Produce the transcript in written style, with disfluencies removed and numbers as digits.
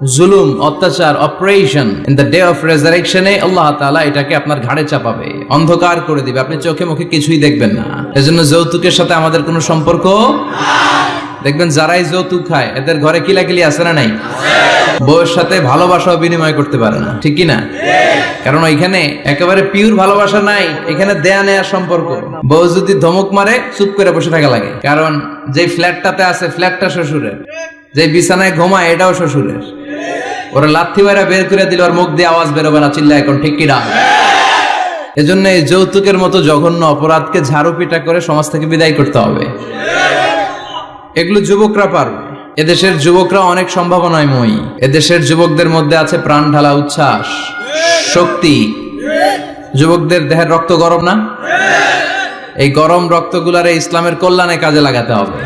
জুলুম, অত্যাচার, operation in the day of রেজারেকশনে আল্লাহ তাআলা এটাকে আপনার ঘাড়ে চাপাবে, অন্ধকার করে দিবে, আপনি চোখে মুখে কিছুই দেখবেন না। এজন্য যৌতুকের সাথে আমাদের কোনো সম্পর্ক দেখবেন যারাই যৌতুক খায় এদের ঘরে কিলাকিলি আছে না নাই? বউয়ের সাথে ভালোবাসাও বিনিময় করতে পারে না, ঠিক কি না? কারণ ওইখানে একেবারে পিওর ভালোবাসা নাই, এখানে দেয়া নেয়ার সম্পর্ক। বউ যদি ধমক মারে চুপ করে বসে থাকা লাগে, কারণ যে ফ্ল্যাটটাতে আছে ফ্ল্যাটটা শ্বশুরের, যে বিছানায় ঘুমায় এটাও শ্বশুরের। ওরা লাথি মারা বের করে দিল, আর মুখ দিয়ে আওয়াজ বেরোবে না, চিল্লা এখন, ঠিক কি না? এজন্য এই যৌতুকের মতো জঘন্য অপরাধকে ঝাড়ু পিটা করে সমাজ থেকে বিদায় করতে হবে। এগুলো যুবকরা পারবে। এদেশের যুবকরা অনেক সম্ভাবনায় মই। এদেশের যুবকদের মধ্যে আছে প্রাণ ঢালা উচ্ছ্বাস, শক্তি। যুবকদের দেহের রক্ত গরম না? এই গরম রক্তগুলারে ইসলামের কল্যাণে কাজে লাগাতে হবে।